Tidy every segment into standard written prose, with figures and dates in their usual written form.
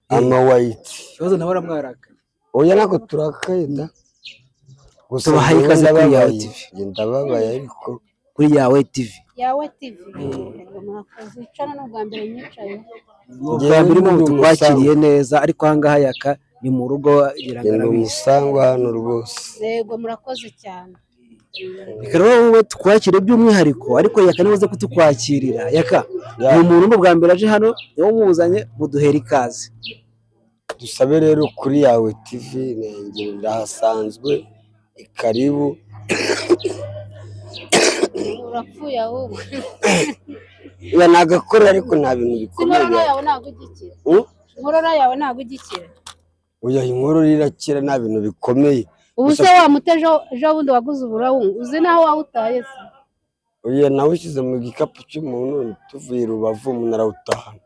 amawayiti ikibazo nawe aramwarakaye oya nako turakayenda gusa tubahaye ikaze kuri Yawe TV ndababaye ariko kuri Yawe TV murakoze icana n'ubwa mbere nyicaye ubwa mbere mu twakiriye neza ariko ahangaha yaka ni mu rugo biragarabise musangwa hano rwose yego murakoze cyane reka rero wowe twakire by'umwihariko ariko yaka nibuze kutukwakirira yaka ni umuntu n'ubwa mbere aje hano niwo muzanye muduhera ikaze dusabe rero kuri Yawe TV nengera ndahasanzwe karibu urapfuye ahubwo ya nagakora ariko nta bintu bikomeye inkorora yawe ntabwo igikira inkorora yawe ntabwo igikira oya inkorora irakira nta bintu bikomeye ubu se wamuteje ejo bundi waguze uburawungu uzi naho wawutaye se oya nawe ushyize mu gikapu cy'umuntu tuvuye Rubavu umuntu arawutahana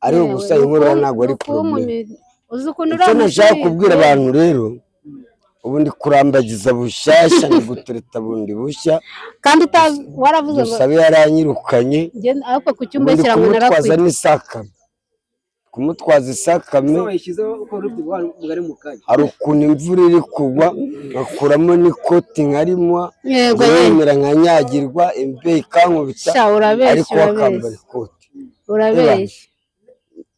ariko gusa inkorora ntabwo ari probleme uzi ukuntu icyo nashaka kubwira abantu rero ubundi kurambagiza bushyashya ni gutereta bundi bushya kandi waravuze ngo dusabe yaranyirukanye ariko ku cyumba kirangwa narakwiye n'isakame kumutwaza isakame hari ukuntu imvura iri kugwa ngakuramo n'ikoti nkarimwa yemera nkanyagirwa imbeho ikankubita ariko akambara ikoti urabeshya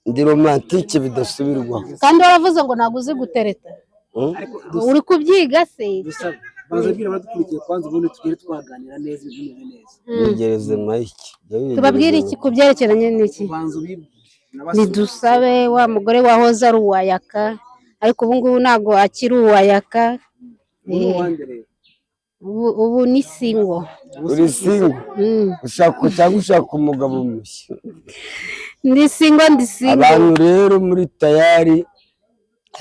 ndi romantike bidasubirwaho kandi waravuze ngo ntabwo uzi gutereta uri kubyiga se bazabwira badukurikiye kwanza ubundi tugire twaganira neza ibintu neza yegereze mike tubabwire iki ku byerekeranye n'iki nidusabe wa mugore wahoze ari uwayaka ariko ubu ngubu ntabwo akiri uwayaka ubu ni singo uri singo ushaka cyangwa ushaka umugabo mushya ndi singo abantu rero muri tayari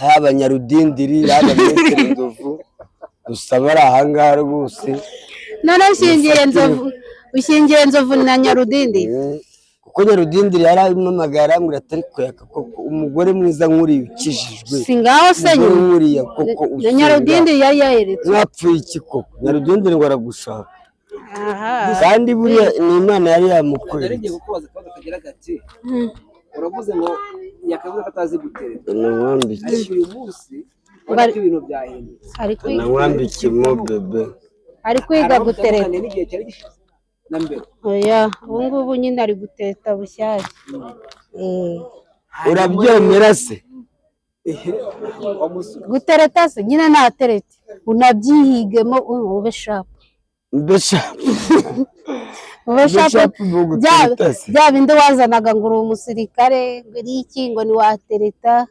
haba Nyarudindiri haba Metero Nzovu dusaba ari ahangaha rwose none ushingiye Nzovu na Nyarudindiri kuko Nyarudindiri yarampamagaye arambwira atari kuyaka koko umugore mwiza nk'uriya ukijijwe singaho se nk'uriya koko Nyarudindiri yari yayeretse mwapfuye iki koko Nyarudindiri ngo aragushaka kandi buriya ni Imana yari yamukweretse uravuze ngo yakavuze ko atazi gutereta namwambike ariko uyu munsi urabona ko ibintu byahindutse namwambike mo bebe ari kwiga gutereta n'igihe cyari gishize na mbere oya ubu ngubu nyine ari gutereta bushyashya urabyemera se gutereta se nyine ntaterete unabyihigemo ube shapu bya bindi wazanaga ngo uri umusirikare ngo iri iki ngo ntiwatereta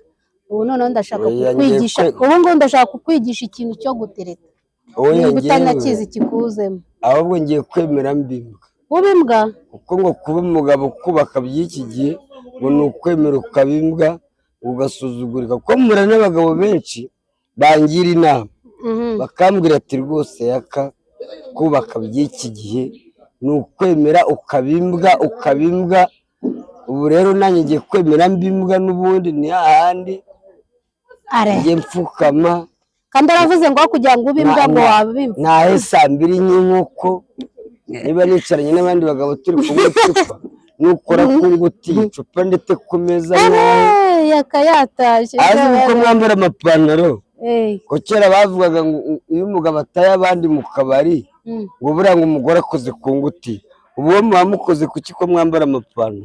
ubu noneho ndashaka kukwigisha ubu ngubu ndashaka kukwigisha ikintu cyo gutereta niba utanakizi kikuzemo ahubwo ngiye kwemera mbimbwa ubimbwa kuko ngo kuba umugabo kubaka by'iki gihe ngo ni ukwemera ukabimbwa ugasuzugurika kuko mura n'abagabo benshi bangira inama bakambwira ati rwose yaka kubaka by'iki gihe ni ukwemera ukabimbwa ubu rero nanjye ngiye kwemera mbimbwa n'ubundi ni hahandi njye mfukama kandi aravuze ngo kugira ngo ube imbwa ngo wabimbwa nahe saa mbiri nk'inkoko niba nicaranye n'abandi bagabo turi kunywa icupa nukora ku nguti icupa ndetse ku meza yakayatashye azi uko mwambara amapantaro ko kera bavugaga ngo iyo umugabo ataye abandi mu kabari ngo buriya ngo umugore akoze ku nguti ubu wowe muba mukoze kuki ko mwambara amapantaro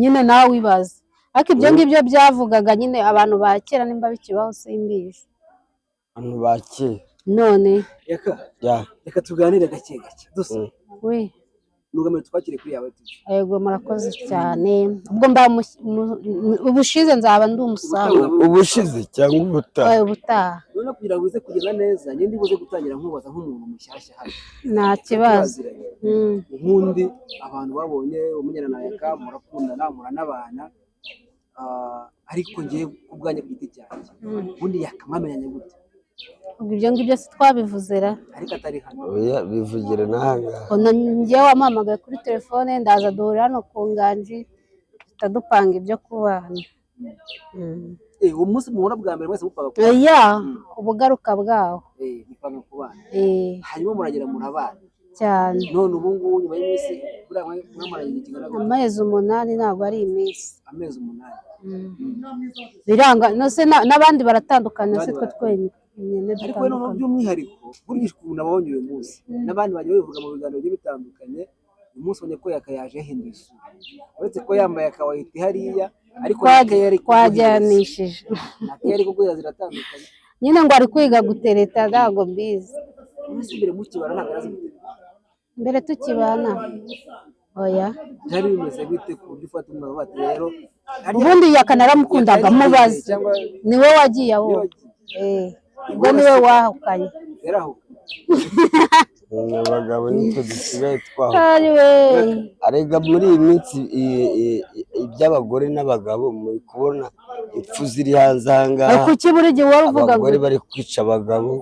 nyine nawe wibaza ariko ibyo ngibyo byavugaga nyine abantu ba kera nimba bikibaho simbizi abantu ba kera none reka tuganire gake gake dusa we nugamire twakire kuri Yawe TV yego murakoze cyane ubwo ubushize nzaba ndi umusaza ubushize cyangwa ubutaha none kugira ngo uze kugenda neza ngende uze gutangira nkubaza nk'umuntu mushyashya hano nta kibazo ubundi abantu babonye umunyana na yaka murakundana muranabana ariko ngiye kubwanya ku giti cyanjye ubundi yakamamenyanye gute ibyo ngibyo si twabivuze ra ariko atari hano oya bivugira n'ahangaha njyewe wampamagaye kuri telefone ndaza duhurira hano ku nganji dupanga ibyo kubana uwo munsi muhura bwa mbere mwese mupanga kubana ubugaruka bwaho mupanga kubana hanyuma muragera murabana cyane. none ubu ngubu nyuma y'iminsi buriya mwamaranye igihe kingana gute? Amezi 8 ntabwo ari iminsi. Amezi 8. Biranga nose n'abandi baratandukanye se twe twenyine ariko noneho by'umwihariko burya ukuntu abonye uyu munsi n'abandi bajya babivuga mu biganiro bigiye bitandukanye, uyu munsi ubonye ko yakayaje yahinduye isura, uretse ko yambaye akawayiti hariya ariko twajyanishije akayari kuguhera ziratandukanye nyine ngo ari kwiga gutereta ntabwo mbizi. Imbere mukibana ntabwo arazi gutereta? Mbere tukibana oya. Byari bimeze bite ku buryo ufata umwana bati rero ubundi yakanaramukundaga mubaza niwe wagiye aho ubwo niwe wahukanye abagabo nitwe dusigaye twaho arega muri iyi minsi iby'abagore n'abagabo muri kubona impfu ziri hanze aha ngaha. kuki buri gihe wari uvuga ngo abagore bari kwica abagabo,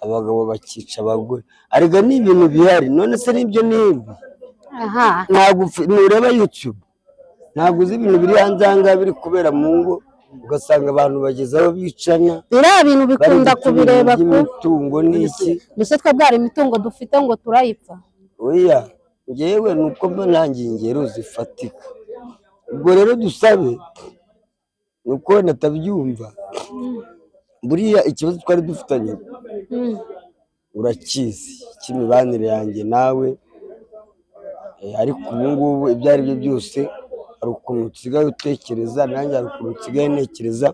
abagabo bakica abagore, arega ni ibintu bihari. None se nibyo nibi ntabwo nureba YouTube ntabwo uzi ibintu biri hanze aha ngaha biri kubera mu ngo, ugasanga abantu bageze aho bicana. biriya bintu bikunda kubireba ku imitungo n'iki. mbese twe bwari imitungo dufite ngo turayipfa? Oya njyewe nuko mba nanjye ingero zifatika. Ubwo rero dusabe nuko natabyumva buriya ikibazo twari dufitanye urakizi cy'imibanire yanjye nawe, ariko ubu ngubu ibyo ari byo byose hari ukuntu usigaye utekereza, nanjye hari ukuntu usigaye ntekereza.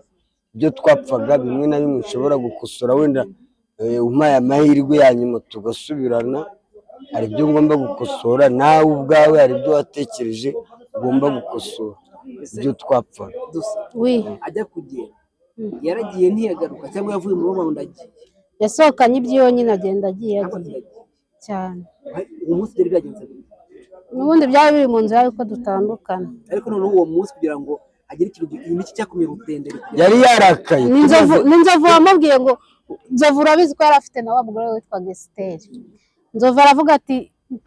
Ibyo twapfaga bimwe na bimwe ushobora gukosora, wenda umpaye amahirwe ya nyuma tugasubirana. Hari ibyo ngomba gukosora, nawe ubwawe hari ibyo watekereje ugomba gukosora ibyo twapfaga. ajya kugenda yaragiye ntiyagaruka cyangwa yavuye mu rugo ndagiye? Yasohokanye ibyo nyine agenda agiye cyane. uwo munsi byari byagenze gute? N'ubundi byari biri mu nzira yuko dutandukana, ariko noneho uwo munsi kugira ngo agire ikintu iki cyakumye rutendere yari yarakaye. n'inzovu wamubwiye ngo Nzovu urabizi ko yari afite na wa mugore witwaga Esiteri. Nzovu aravuga ati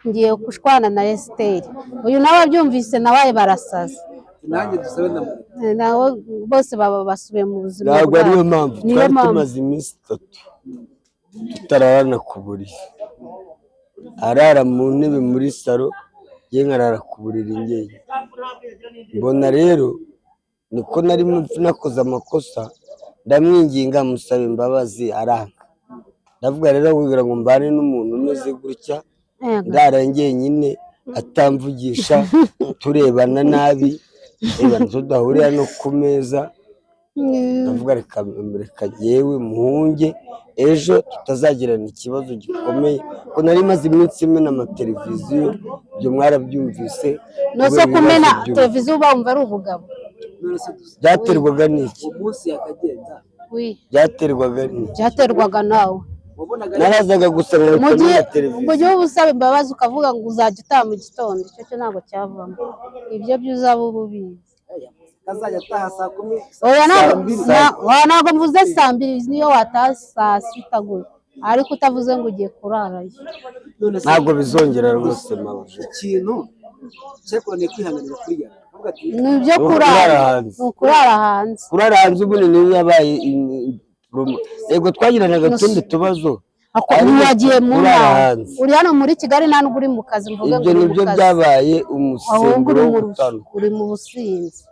ngiye kushwana na Esiteri, uyu nawe abyumvise nawe barasaza. nanjye dusabe nawe bose baba basubiye mu buzima bwabo. Ntabwo ariyo mpamvu twari tumaze iminsi 3 tutararana ku buriri, arara mu ntebe muri salo, ye nkarara ku buriri njyewe. Mbona rero niko nari nakoze amakosa, ndamwinginga musaba imbabazi aranga. Ndavuga rero kugira ngo mbane n'umuntu umeze gutya ndara njyenyine atamvugisha, turebana nabi, tudahurira no ku meza, ndavuga reka yewe muhunge ejo tutazagirana ikibazo gikomeye, ko nari maze iminsi imena amateleviziyo, ibyo mwarabyumvise. Nose kumena televiziyo bumva ari ubugabo? Byaterwaga n'iki? umunsi yakagenda byaterwaga n'iki? Byaterwaga nawe narazaga gusaba na televiziyo. mu gihe usaba imbabazi ukavuga ngo uzajya utaha mu gitondo, icyo ntabwo cyavamo. Ibyo byuzaba ububizi kazajya ataha saa 10. oya ntabwo mvuze saa 2 niyo wataha saa 6 gutya, ariko utavuze ngo ugiye kurarayo. Ntabwo bizongera rwose mabuja. Ikintu cyakoranye kwihanganira kuriya ni ibyo kurara hanze. Kurara hanze ubu ni yabaye yego twagiranaga utundi tubazo. Yagiye mu nama uri hano muri Kigali nta nubwo uri mu kazi, mvuge ngo ibyo nibyo byabaye umusemburo w'ubutandukanye, uri mu businzi.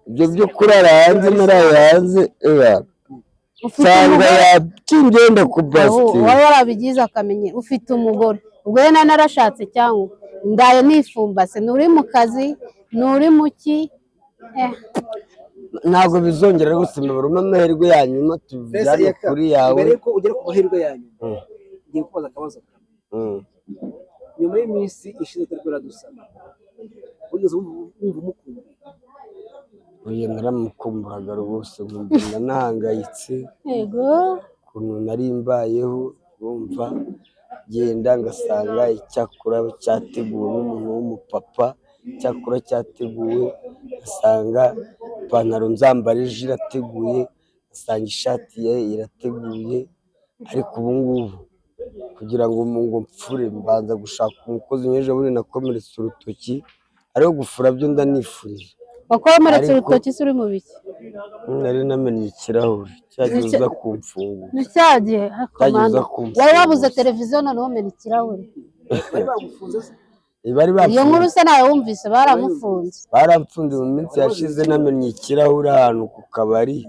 ibyo byo kurara hanze naraye hanze usanga yakingenda ku basti wowe warabigize akamenye ufite umugore. Ubwo rero narashatse cyangwa ndaye nifumbase, nturi mu kazi nturi mu ki. ntabwo bizongera rwose mbabaruma amahirwe ya nyuma tujyane kuri yawe. Mbere yuko ugera ku mahirwe ya nyuma ngiye kubaza akabazo kamwe. Nyuma y'iminsi ishize turi kuradusana ugeze wumva umukunda? Oya naramukumburaga rwose, nkumva nahangayitse yego ukuntu nari mbayeho, bumva genda ngasanga icyakura cyateguwe n'umuntu w'umupapa, icyakura cyateguwe ngasanga ipantaro nzambarije irateguye, ngasanga ishati ye irateguye. Ariko ubu ngubu kugira ngo mpfure mbanza gushaka umukozi. Nyeje buri nakomeretse urutoki, ariko gufura byo ndanifurije. wakomeretse urutoki se uri mu biki? Nari namenye ikirahure cyagiye uza kumfungura. Cyagiye wari wabuze televiziyo none wamena ikirahure? bari bagufunze se? bari iyo nkuru se nawe wumvise baramufunze. baramfunze mu minsi yashize, namennye ikirahure ahantu ku kabari,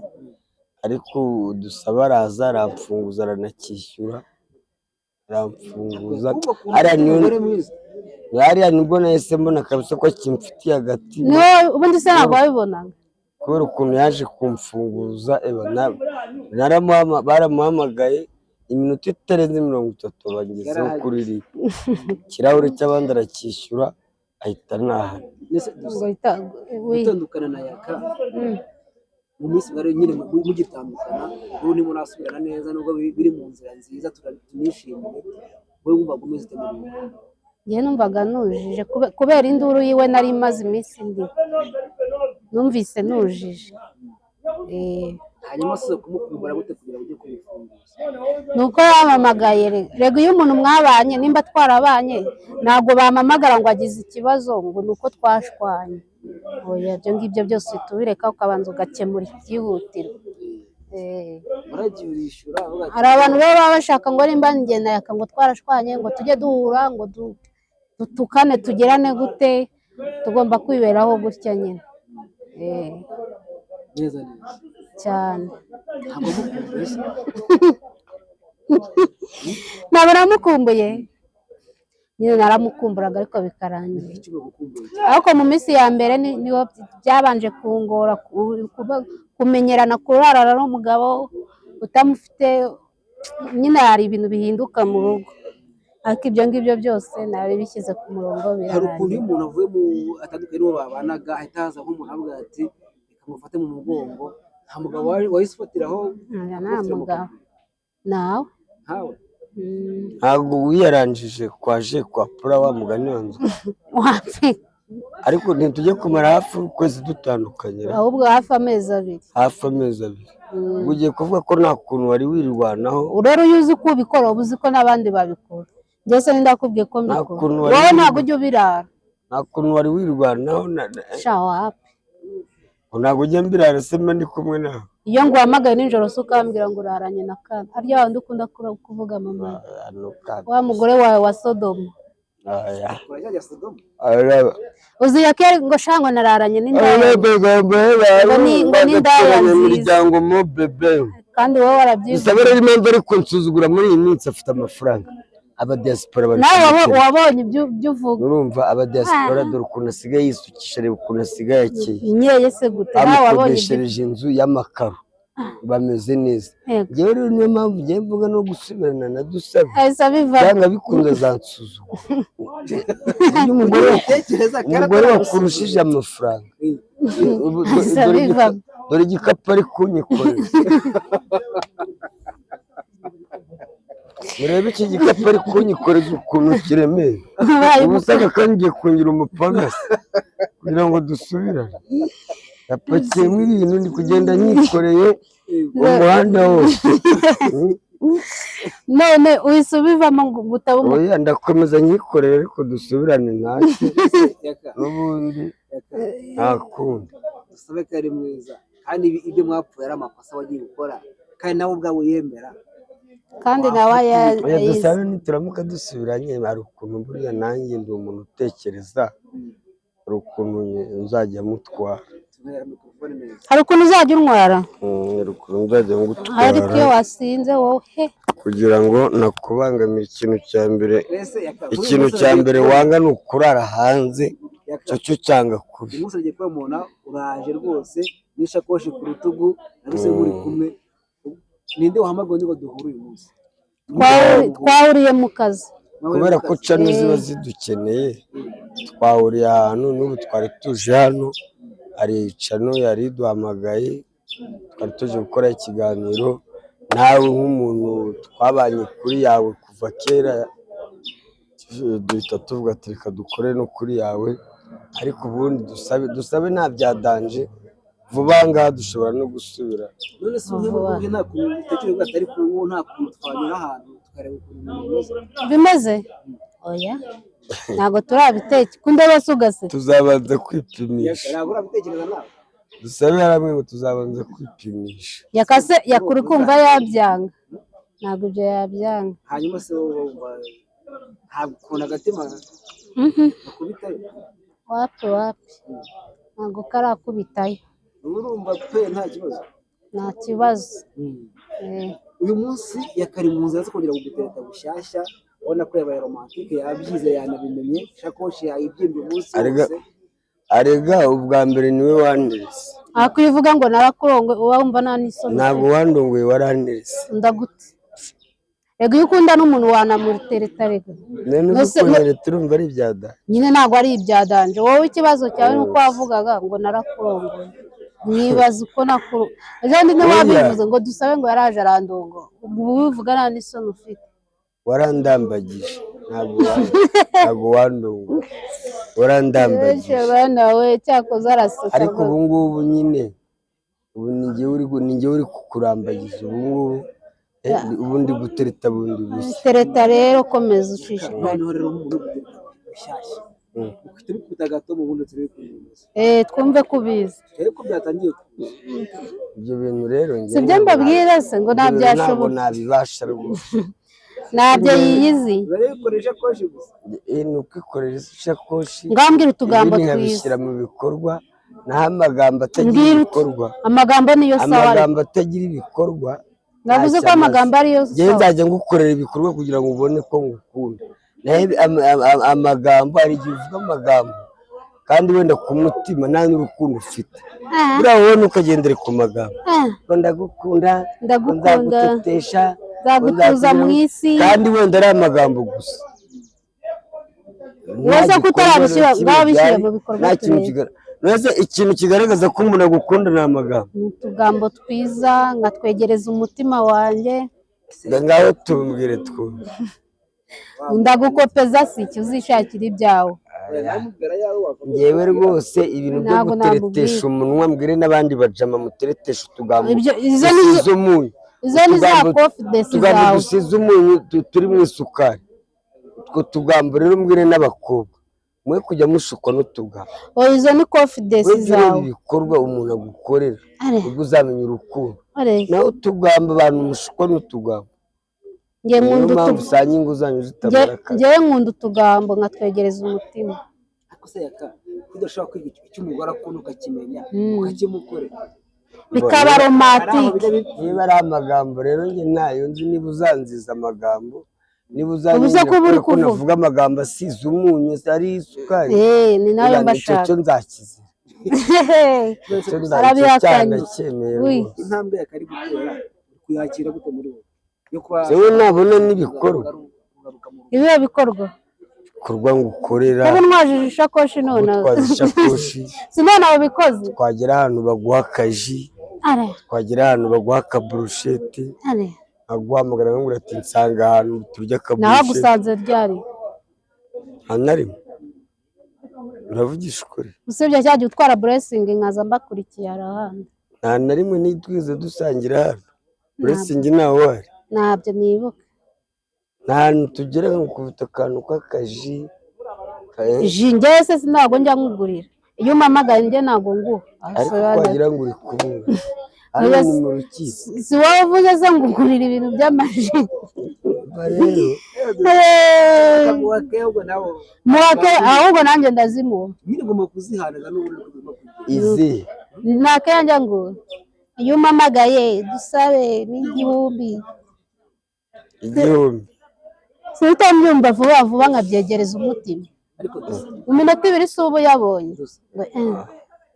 ariko dusaba araza aramfunguza aranakishyura, aramfunguza. hariya nibwo nahise mbona kabisa ko kimfitiye agati, ubundi se ntabwo wabibonaga kubera ukuntu yaje kumfunguza. baramuhamagaye iminota itarenze 30 bagezeho kuri ribu, ikirahure cy'abandi aracyishyura ahita ntahana. gutandukana na Yaka mu minsi bari nyine mugitandukana, ubu ni murasubirana neza nubwo biri mu nzira nziza, tunishimiye. wowe wumvaga umeze ute? njye numvaga nujije kubera induru yiwe nari maze iminsi ndi, numvise nujije. hanyuma se kumukumbura gute kugira ujye kubifunguza? nuko yamamagaye. rego iyo umuntu mwabanye, nimba twarabanye, ntabwo bamamagara ngo agize ikibazo ngo nuko twashwanye. oya, ibyo ngibyo byose tubireka ukabanza ugakemura ibyihutirwa. waragiye urishyura? hari abantu baba bashaka ngo nimba njye na Yaka ngo twarashwanye ngo tujye duhura ngo dutukane tugerane gute, tugomba kwiberaho gutya nyine. neza neza cyane. ntabwo mukumbuye se? ntabwo namukumbuye nyine, naramukumburaga ariko bikarangira. icyo bagukumbuye ariko mu minsi ya mbere niho byabanje kungora kumenyerana, kurarana n'umugabo utamufite, nyine hari ibintu bihinduka mu rugo, ariko ibyo ngibyo byose nari bishyize ku murongo hari ukuntu iyo birarangira. umuntu avuye atandukanye n'uwo babanaga ahita haza nk'umuntu avuga ati reka mufate mu mugongo, nta mugabo wahise ufatiraho? nta mugabo nawe ntawe? ntabwo wiyaranjije kwaje kwa pura wa mugani wanjye, wapfe. ariko ntitujye kumara hafi ukwezi dutandukanye, ahubwo hafi amezi abiri. ubwo ugiye kuvuga ko nta kuntu wari wirwanaho? rero iyo uzi ko ubikora uba uzi ko n'abandi babikora. byose ndakubwiye ko mbikora, wowe ntabwo ujya ubirara. nta kuntu wari wirwanaho? sha wapi, ntabwo ujya mbirara se mba ndi kumwe nawe? iyo nguhamagaye nijoro se ukambwira ngo uraranye na Kana, harya wundi ukunda kuvuga mama, wa mugore wawe wa Sodomu. urajya Sodomu? uzi ya kera ngo shango nararanye n'indaya, ngo n'indaya nziza, mo bebe. kandi wowe warabyize. gusa rero impamvu ari kunsuzugura muri iyi minsi, afite amafaranga. abadiaspora bari nawe wabonye ibyo uvuga. urumva abadiaspora dore ukuntu asigaye yisukisha, reba ukuntu asigaye akeye. nyeye se gute? nawe wabonye bamukodeshereje inzu y'amakaro, bameze neza. njyewe rero niyo mpamvu ngiye mvuga no gusubirana na Dusabe, cyangwa bikunze zansuzugura. iyo umugore wakurushije amafaranga, dore igikapu ari kunyikorera. murebe iki gikapu ari kunyikoreza ukuntu kiremeye. ubu usanga kandi ngiye kungira umupagasi kugira ngo dusubirane. yapakiyemo ibintu ndi kugenda nyikoreye umuhanda wose. none uhise ubivamo ngo utaba oya, ndakomeza nyikorere ariko dusubirane ntacyo. n'ubundi nta kundi. Dusabe ko ari mwiza, kandi ibyo mwapfuye ari amakosa wagiye gukora, kandi nawe ubwawe yemera. kandi nawe oya, Dusabe nituramuka dusubiranye, hari ukuntu buriya nanjye ndi umuntu utekereza, hari ukuntu nzajya mutwara. hari ukuntu uzajya unwara, hari ukuntu nzajya ngutwara, ariko iyo wasinze wowe kugira ngo nakubangamire. ikintu cya mbere wanga ni ukurara hanze, cyo cyanga kubi. uyu munsi agiye kubamubona, uraje rwose n'ishakoshi ku rutugu, naruse muri kumwe. ninde wahamagaye ngo duhure uyu munsi? twahuriye mu kazi, kubera ko cano ziba zidukeneye. twahuriye ahantu, n'ubu twari tuje hano, hari cano yari iduhamagaye, twari tuje gukora ikiganiro nawe nk'umuntu twabanye kuri yawe kuva kera, duhita tuvuga ati reka dukore no kuri yawe. ariko ubundi Dusabe nta byadanje, vuba ngaha dushobora no gusubira. none se ubundi nta kuntu utekereza atari ku uwo, nta kuntu twanyura ahantu tukareba ukuntu bimeze? oya, ntabwo turabitekereza. kunde wese ugase tuzabanza kwipimisha. ntabwo urabitekereza nawe? Dusabe yaramwe ngo tuzabanza kwipimisha. yakase yakuri kumva yabyanga, ntabwo ibyo yabyanga. hanyuma se wowe wumva ntabwo ukunda agatima akubitayo wapi ntabwo karakubitayo. urumva pe nta kibazo. Nta kibazo. Uyu munsi yakari mu nzira zo kongera kugutereta bushyashya, ubona ko yabaye romantike, yabyize yanabimenye, shakoshi yayibyimbye umunsi wose. Arega ubwa mbere niwe wanderese. Akwivuga ngo narakurongwe wumva nta n'isoni. Ntabwo wandongoye, waranderese. Ndagute. Ego iyo ukunda n'umuntu wanamutereta rega. Nene ukuntereta urumva ari ibyada. Nyine ntabwo ari ibyadanje. Wowe ikibazo cyawe nuko wavugaga ngo narakurongwe. Nibaza uko nakuru. Ejo ntiwabivuze ngo dusabe ngo yaraje arandongo. Ubu bivuga nta n'isoni ufite. Warandambagije. Ntabwo wandongo. Warandambagije. Bana we cyakoze arasuka. Ariko ubu ngubu nyine ubu ninjye uri kukurambagiza ubu ndi gutereta bundi gusa. Tereta rero komeza ushishikare. Noneho rero umuntu bushyashya. Ufite bikubita gato mu bundi turi kubivuza. Twumve kubizi. Ariko byatangiye kuza. Ibyo bintu rero njye. Sibyo mbabwira se ngo nabyashoboka. Nabibasha rwose. Nabyo yiyizi. Barikoresha koshi gusa. Nukwikoresha ishakoshi. Ngambwira utugambo twiza. Nkabishyira mu bikorwa, naho amagambo atagira ibikorwa. Amagambo niyo sawa. Amagambo atagira ibikorwa. Navuze ko amagambo ariyo sawa. Ngiye nzajya ngukorera ibikorwa kugira ngo ubone ko ngukunda. Amagambo ari igihe uvuga amagambo kandi wenda ku mutima nta n'urukundo ufite. Buriya wowe ntukagendere ku magambo. Ndagukunda, ndagutetesha, nzagutuza mu isi. Kandi wenda ari amagambo gusa. Wowe ko utarabishyira mu bikorwa. Neza ikintu kigaragaza ko umuntu agukunda ni amagambo. Utugambo twiza ngatwegereza umutima wanjye. Ngaho tumbwire twumve. Ndagukopeza si icyo uzishakira ibyawe. Ngewe rwose ibintu byo guteretesha umunwa mbwire n'abandi bajama muteretesha utugambo. Izo ni za confidence zawe. Dusize umunyu turi mu isukari. Utwo tugambo rero mbwire n'abakobwa. Mwe kujya mushukwa n'utugambo. Izo ni confidence zawe. Ibikorwa umuntu agukorera. Ubwo uzamenya urukundo. Naho utugambo abantu mushukwa n'utugambo. Ngewe nkunda utugambo nkatwegereza umutima. Ariko se yaka udashaka kwiga icyo umugore akunda ukakimenya ukakimukorera bikaba romantike. Niba ari amagambo rero njye ntayo nzi, niba uzanziza amagambo, niba ubuze ko buri ko navuga amagambo asize umunyu ari isukari, ni nayo mbashaka. Icyo nzakizira. Arabihakanye. Intambwe yakari gutera kuyakira gute muri wowe? Yewe nabona n'ibikorwa. Ibihe bikorwa ngo ukorera. Ubu nwajije ishakoshi none. Sinone abo bikoze. Twagera ahantu baguha akaji. Twagera ahantu baguha akaburusheti. Aguhamagara ngo ati nsanga ahantu turya akaburusheti. Naho gusanze ryari. Hanarimo. Uravugisha ukuri. Usibye cyaje utwara blessing nkaza mbakurikiye arahandi. Nta na rimwe nitwize dusangira hano. Blessing nawe wari. Ntabyo nibuka. Ntantu tugera ngo kuvuta akantu k'akaji. Ji njye se sinago njya nkugurira. Iyo umpamagaye njye ntago nguha. Ariko wagira ngo uri kubura. Hano ni mu rukiko. Si wowe uvuze se ngugurira ibintu by'amaji. Muwake ahubwo nanjye ndazimuha. Nyine ngomba kuzihanaga n'ubundi izi. Nake yanjye ngo iyo umpamagaye dusabe n'igihumbi. Sinita mbyumva vuba nkabyegereza umutima. Mu minota 2 si ubu yabonye.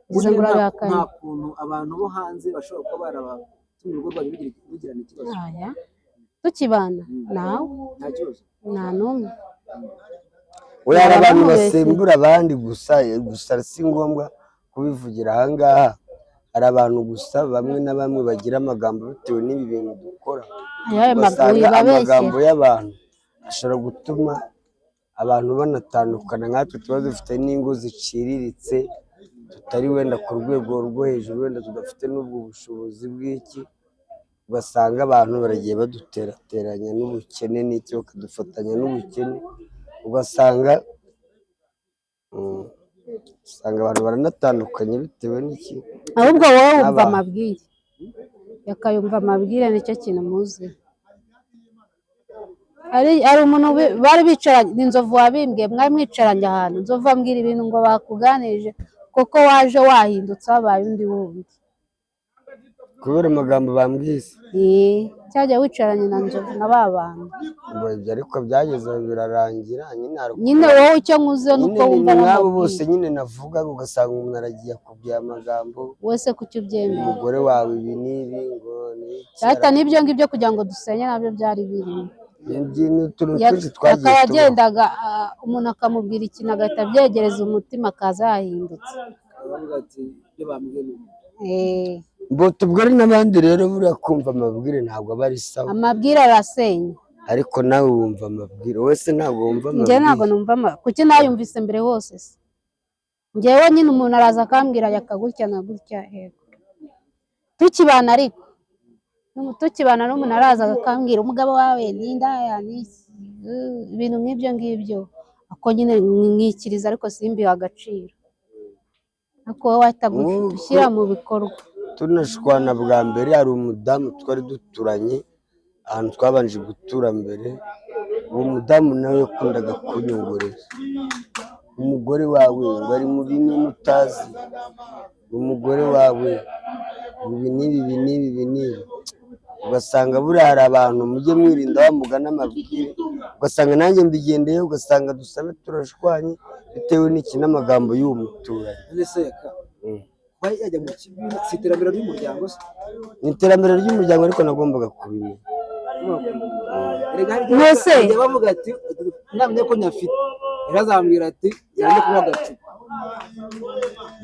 Nta kuntu abantu bo hanze bashobora kuba barabatumye urugo rwabo bigirana ikibazo. Tukibana nawe nta kibazo. Nta n'umwe. Hari abantu basembura abandi gusa si ngombwa kubivugira ahangaha. Hari abantu gusa bamwe na bamwe bagira amagambo bitewe n'ibi bintu dukora. Amagambo y'abantu ashobora gutuma abantu banatandukana. Nkatwe tuba dufite n'ingo ziciriritse, tutari wenda ku rwego rwo hejuru, wenda tudafite n'ubwo bushobozi bw'iki. Ugasanga abantu baragiye baduterateranya n'ubukene n'iki, bakadufatanya n'ubukene. Ugasanga abantu baranatandukanye bitewe n'iki. Ahubwo wowe wumva amabwire. Yakayumva amabwire nicyo kintu muzi. hari umuntu bari bicaranye n'inzovu wabimbwiye mwari mwicaranye ahantu inzovu ambwira ibintu ngo bakuganirije kuko waje wahindutse wabaye undi wundi kubera amagambo bambwiye cyajya wicaranye na nzovu na ba bantu ariko byageze birarangira nyine wowe icyo nkuze nuko wumva n'abo bose nyine navuga ugasanga umuntu aragiye akubwira amagambo wese kuki ubyemera umugore wawe ibi n'ibi ngo data n'ibyo ngibyo kugira ngo dusenye nabyo byari birimo akaba yagendaga umuntu akamubwira ikintu agahita abyegereza umutima akaza yahindutse tubwire n'abandi rero buriya kumva amabwire ntabwo aba ari sawa amabwire arasenya ariko nawe wumva amabwire wese ntabwo wumva amabwire njye ntabwo numva kuki nayumvise mbere hose se njyewe nyine umuntu araza akambwira yakagutya na gutya hego tukibana ariko tukibana n'umuntu araza akambwira umugabo wawe n'indaya ibintu nk'ibyo ngibyo ako nyine nkikiriza ariko simbiha agaciro ariko wowe wahita gushyira mu bikorwa tunashwana bwa mbere hari umudamu twari duturanye ahantu twabanje gutura mbere uwo mudamu nawe yakundaga kunyongorera umugore wawe ngo ari mu binini utazi umugore wawe ibi n'ibi ugasanga buriya hari abantu mujye mwirinda wamugana amabwire ugasanga nanjye mbigendeye ugasanga dusabe turashwanye bitewe n'iki n'amagambo y'uwo muturage yajya mu kigo si iterambere ry'umuryango se ni iterambere ry'umuryango ariko nagombaga kubimenya mwese bavuga ati namenye ko nyafite irazambwira ati yari kuba agacupa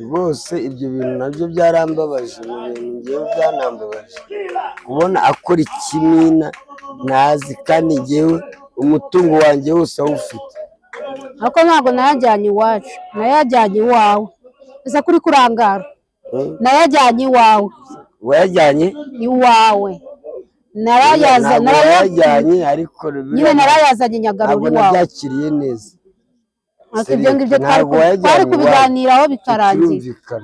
rwose ibyo bintu nabyo byarambabaje mu bintu ngewe byanambabaje kubona akora ikimina ntazi kandi ngewe umutungo wanjye wose awufite ariko ntabwo nayajyanye iwacu nayajyanye iwawe ese kuri kurangara nayajyanye iwawe wayajyanye iwawe narayajyanye ariko nyine narayazanye nyagarura ntabwo iwawe nabyakiriye neza ibyo ngibyo twari kubiganiraho bikarangira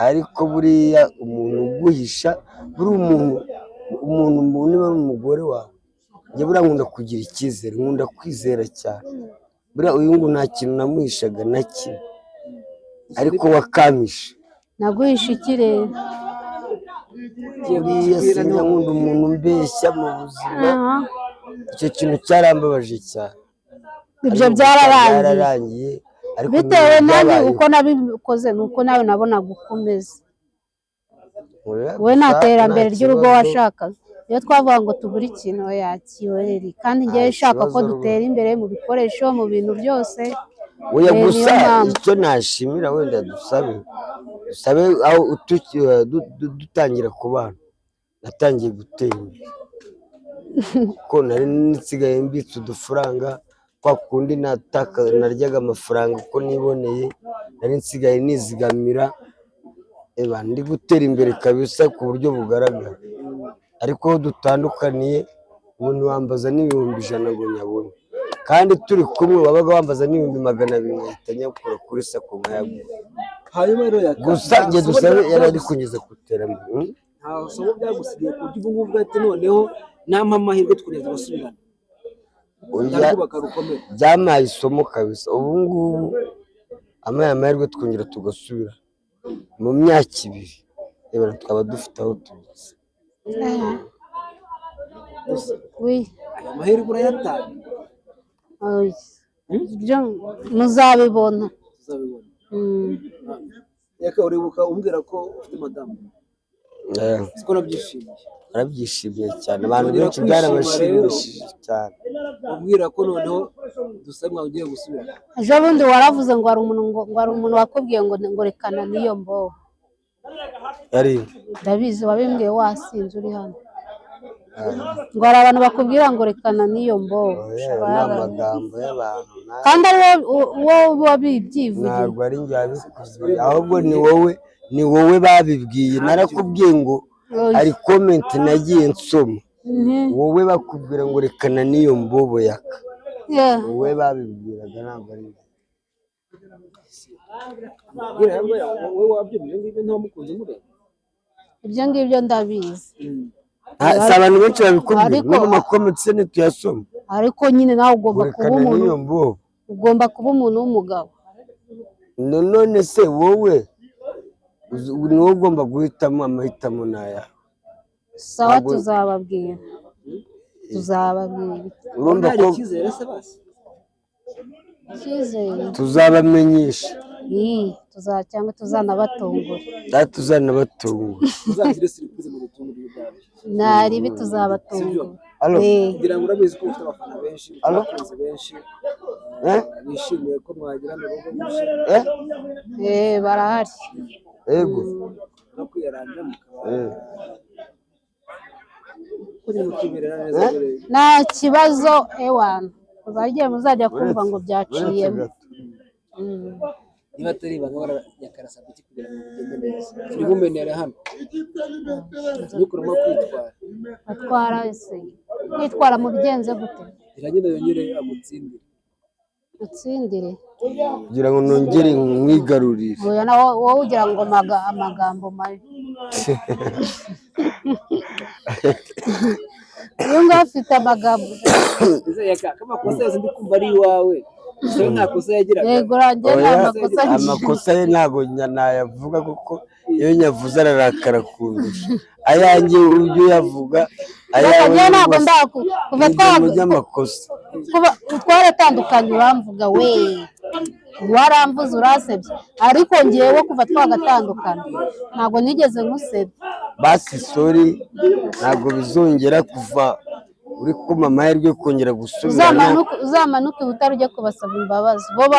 ariko buriya umuntu uguhisha buri umuntu niba ari umugore wawe njye buriya nkunda kugira icyizere nkunda kwizera cyane buriya uyu nguyu nta kintu namuhishaga na kimwe ariko wakamisha naguhisha ikirere buriya sinjya nkunda umuntu umbeshya mu buzima icyo kintu cyarambabaje cyane ibyo byararangiye bitewe nanjye uko nabikoze nuko nawe nabonaga uko umeze we nta terambere ry'urugo washakaga iyo twavuga ngo tugure ikintu yakiyoreri kandi ngewe nshaka ko dutera imbere mu bikoresho mu bintu byose oya gusa icyo nashimira wenda dusabe aho dutangira kubana natangiye gutera imbere kuko nari nsigaye mbitse udufaranga kwa kundi naryaga amafaranga uko niboneye nari nsigaye nizigamira ndi gutera imbere kabisa ku buryo bugaragara ariko aho dutandukaniye umuntu wambaza n'ibihumbi 100 ngo nyabone kandi turi kumwe wabaga wambaza n'ibihumbi 200 ngahita nyakura kuri sako nkayagura gusa njye dusabe yari ari kugeza ku iterambere nta somo byagusigaye ku buryo ubu ngubu ati noneho nampa amahirwe tukuneza gusubirana byamaye isomo kabisa ubu ngubu amaye amahirwe twongera tugasubira mu myaka 2 twaba dufite aho tugeze amahirwe urayatanga muzabibona reka uribuka umbwira ko ufite madamu siko nabyishimiye arabyishimiye cyane abantu benshi byarabashimishije cyane ubwira ko noneho dusabwa ugiye gusubira ejo bundi waravuze ngo hari umuntu wakubwiye ngo rekana n'iyo mbobo yari ndabizi wabimbwiye wasinze uri hano ngo hari abantu bakubwira ngo rekana n'iyo mbobo amagambo y'abantu kandi ari wowe wabibyivuye ntabwo ari njye wabikuze ahubwo ni wowe babibwiye narakubwiye ngo hari comment nagiye nsoma wowe bakubwira ngo rekana n'iyo mbobo yaka wowe babibwiraga ntabwo ari ibyo ngibyo ndabizi si abantu benshi babikubwira no mu makomenti se ntituyasoma ariko nyine nawe ugomba kuba umuntu, ugomba kuba umuntu w'umugabo. none se wowe ni wowe ugomba guhitamo, amahitamo ni ayawe. Sawa, tuzababwira urumva ko icyizere se basi icyizere tuzabamenyesha cyangwa tuzanabatungura. uzagire surprise mu gutungura ibyawe. Naribi tuzabatungura. kugira ngo urabizi ko ufite abafana benshi, abakunzi benshi bishimiye ko mwagira mu rugo mwishimiye. Barahari. Yego. No kwiyaranja kuri mukimerera neza. Nta kibazo ewana, muzajya kumva ngo byaciyemo. Niba atari ibanga barayakarasa kuki kugira ngo bigende neza. Turi bumenere hano nikuramo kwitwara. Atwara ese kwitwara mu bigenze gute? Iragenda yongere agutsindire. Utsindire kugira ngo nongere mwigarurire. Oya na wowe ugira ngo amagambo mabi. Iyo ngafite amagambo amakosa yose ndi kumva ari iwawe. Nta kosa yagiraga. Yego ranjye amakosa ye ntago nayavuga kuko iyo nyavuze ararakara kundusha. Ayanjye ujye uyavuga, ayawe ntabwo kuva amakosa twaratandukanye uramvuga we waramvuze urasebye, ariko ngewe kuva twagatandukana ntabwo nigeze nkusebye. Basi sorry, ntabwo bizongera kuva uri kuma amahirwe kongera gusubirana. Uzamanuke utari ujye kubasaba imbabazi. Boba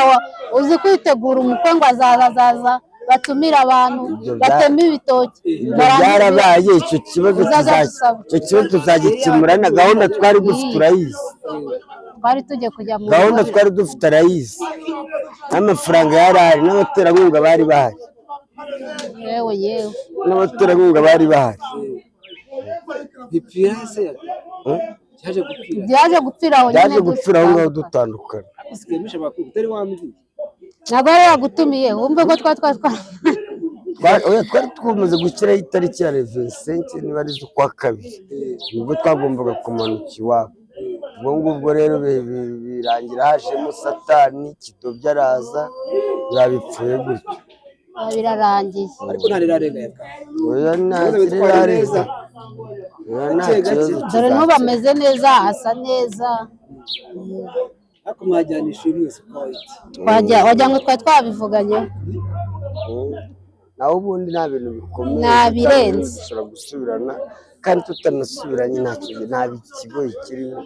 uzi kwitegura umukwe ngo azaza batumira abantu batema ibitoki. Byarabaye, icyo kibazo tuzagikemura. Na gahunda twari dufite urayizi, twari tugiye kujya mu gahunda twari dufite arayizi, n'amafaranga yari ahari, n'abaterankunga bari bahari. Yewe n'abaterankunga bari bahari. byaje gupfira aho ngaho dutandukana. ntabwo yari yagutumiye wumve ko twari twamaze gushyiraho itariki ya 25 niba ari z'ukwa kabiri, nibwo twagombaga kumanuka iwabo. ubwo ngubwo rero birangira hajemo satani, kidobya araza, yabipfuye gutyo birarangiye. Ariko ntarirarenga oya dore n'ubu ameze neza, asa neza. ariko mwajyanisha mwese wagira ngo twari twabivuganye. naho ubundi nta bintu bikomeye, nabirenze dushobora gusubirana, kandi tutanasubiranye nta kigo kirimo.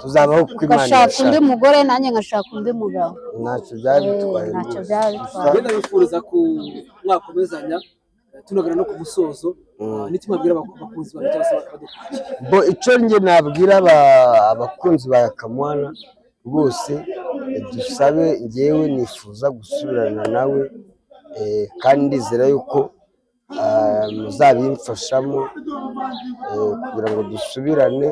Tuzabaho uko Imana igashaka ishaka. undi mugore nanjye ngashaka undi mugabo, ntacyo byari bitwaye. Ngenda bifuriza ku mwakomezanya tunagana no ku musozo. N'iki mwabwira abakunzi bawe cyangwa se bo icyo nge nabwira abakunzi ba Yakamwana bose, dusabe, ngewe nifuza gusubirana nawe, kandi ndizera yuko muzabimfashamo kugira ngo dusubirane.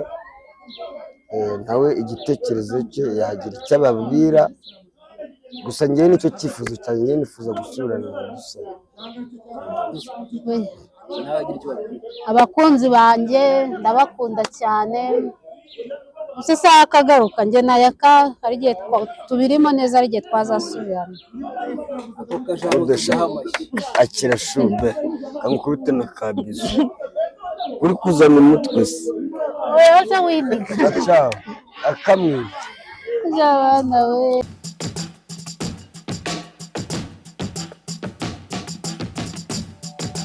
Nawe igitekerezo cye yagira icyo ababwira, gusa ngewe nicyo cyifuzo cyanjye, ngewe nifuza gusubirana na Dusaba. abakunzi banjye ndabakunda cyane. gusa isaha akagaruka njye nayaka hari igihe tubirimo neza, ari igihe twazasubirana. akira shube kamukubite na kabizo uri kuzana umutwe se oya se windiga akamwita abana we.